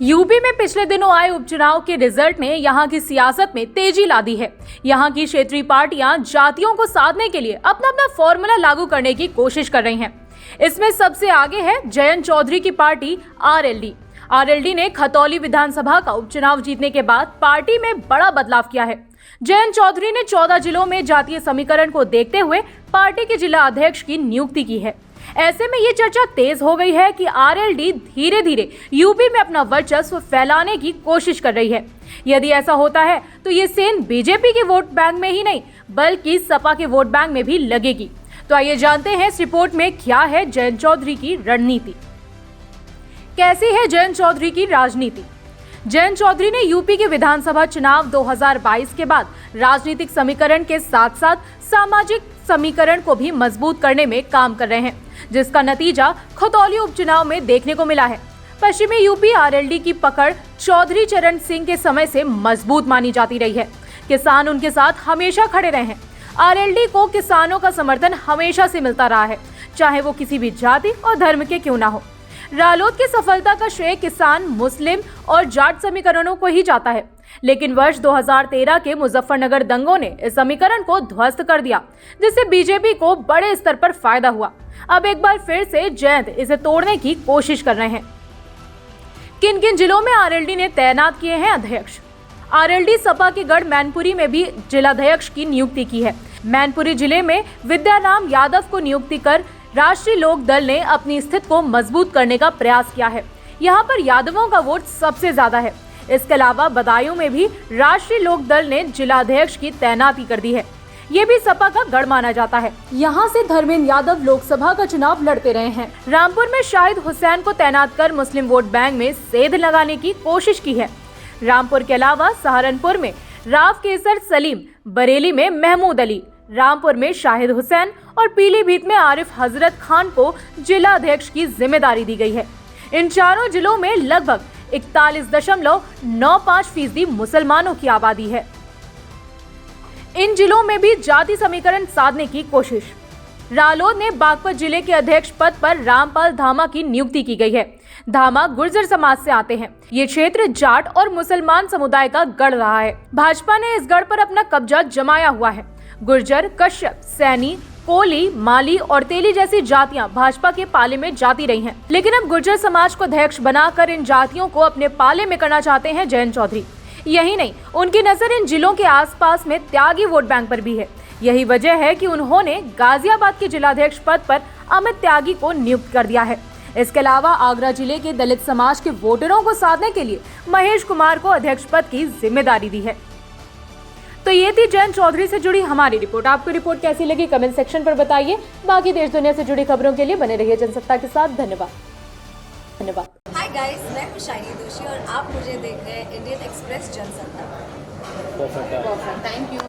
UP में पिछले दिनों आए उपचुनाव के रिजल्ट ने यहां की सियासत में तेजी ला दी है। यहां की क्षेत्रीय पार्टियां जातियों को साधने के लिए अपना अपना फॉर्मूला लागू करने की कोशिश कर रही हैं। इसमें सबसे आगे है जयंत चौधरी की पार्टी आरएलडी ने खतौली विधानसभा का उपचुनाव जीतने के बाद पार्टी में बड़ा बदलाव किया है। जयंत चौधरी ने 14 जिलों में जातीय समीकरण को देखते हुए पार्टी के जिला अध्यक्ष की नियुक्ति की है। ऐसे में ये चर्चा तेज हो गई है कि आरएलडी धीरे धीरे यूपी में अपना वर्चस्व फैलाने की कोशिश कर रही है। यदि ऐसा होता है तो ये सेन बीजेपी के वोट बैंक में ही नहीं बल्कि सपा के वोट बैंक में भी लगेगी। तो आइए जानते हैं इस रिपोर्ट में क्या है जयंत चौधरी की रणनीति। कैसी है जयंत चौधरी की राजनीति। जयंत चौधरी ने यूपी के विधानसभा चुनाव 2022 के बाद राजनीतिक समीकरण के साथ साथ सामाजिक समीकरण को भी मजबूत करने में काम कर रहे हैं, जिसका नतीजा खतौली उपचुनाव में देखने को मिला है। पश्चिमी यूपी आरएलडी की पकड़ चौधरी चरण सिंह के समय से मजबूत मानी जाती रही है। किसान उनके साथ हमेशा खड़े रहे हैं। आरएलडी को किसानों का समर्थन हमेशा से मिलता रहा है, चाहे वो किसी भी जाति और धर्म के क्यों ना हो। रालोद की सफलता का श्रेय किसान, मुस्लिम और जाट समीकरणों को ही जाता है, लेकिन वर्ष 2013 के मुजफ्फरनगर दंगों ने इस समीकरण को ध्वस्त कर दिया, जिससे बीजेपी को बड़े स्तर पर फायदा हुआ। अब एक बार फिर से जयंत इसे तोड़ने की कोशिश कर रहे हैं। किन किन जिलों में आरएलडी ने तैनात किए हैं अध्यक्ष। आरएलडी सपा के गढ़ मैनपुरी में भी जिलाध्यक्ष की नियुक्ति की है। मैनपुरी जिले में विद्याराम यादव को नियुक्ति कर राष्ट्रीय लोक दल ने अपनी स्थिति को मजबूत करने का प्रयास किया है। यहाँ पर यादवों का वोट सबसे ज्यादा है। इसके अलावा बदायूं में भी राष्ट्रीय लोक दल ने जिलाध्यक्ष की तैनाती कर दी है। ये भी सपा का गढ़ माना जाता है। यहाँ से धर्मेंद्र यादव लोकसभा का चुनाव लड़ते रहे हैं। रामपुर में शाहिद हुसैन को तैनात कर मुस्लिम वोट बैंक में सेध लगाने की कोशिश की है। रामपुर के अलावा सहारनपुर में राव केसर सलीम, बरेली में महमूद अली, रामपुर में शाहिद हुसैन और पीलीभीत में आरिफ हजरत खान को जिला अध्यक्ष की जिम्मेदारी दी गई है। इन चारों जिलों में लगभग 41.95% मुसलमानों की आबादी है। इन जिलों में भी जाति समीकरण साधने की कोशिश। रालोद ने बागपत जिले के अध्यक्ष पद पर रामपाल धामा की नियुक्ति की गई है। धामा गुर्जर समाज से आते हैं। ये क्षेत्र जाट और मुसलमान समुदाय का गढ़ रहा है। भाजपा ने इस गढ़ पर अपना कब्जा जमाया हुआ है। गुर्जर, कश्यप, सैनी, कोली, माली और तेली जैसी जातियां भाजपा के पाले में जाती रही हैं। लेकिन अब गुर्जर समाज को अध्यक्ष बनाकर इन जातियों को अपने पाले में करना चाहते हैं जयंत चौधरी। यही नहीं, उनकी नजर इन जिलों के आसपास में त्यागी वोट बैंक पर भी है। यही वजह है कि उन्होंने गाजियाबाद के जिलाध्यक्ष पद पर अमित त्यागी को नियुक्त कर दिया है। इसके अलावा आगरा जिले के दलित समाज के वोटरों को साधने के लिए महेश कुमार को अध्यक्ष पद की जिम्मेदारी दी है। तो ये थी जयंत चौधरी से जुड़ी हमारी रिपोर्ट। आपको रिपोर्ट कैसी लगी कमेंट सेक्शन पर बताइए। बाकी देश दुनिया से जुड़ी खबरों के लिए बने रहिए जनसत्ता के साथ। धन्यवाद। हाय गाइस, मैं हूं शाइनी दोषी और आप मुझे देख रहे हैं Indian express Jansatta. Perfect. Thank you.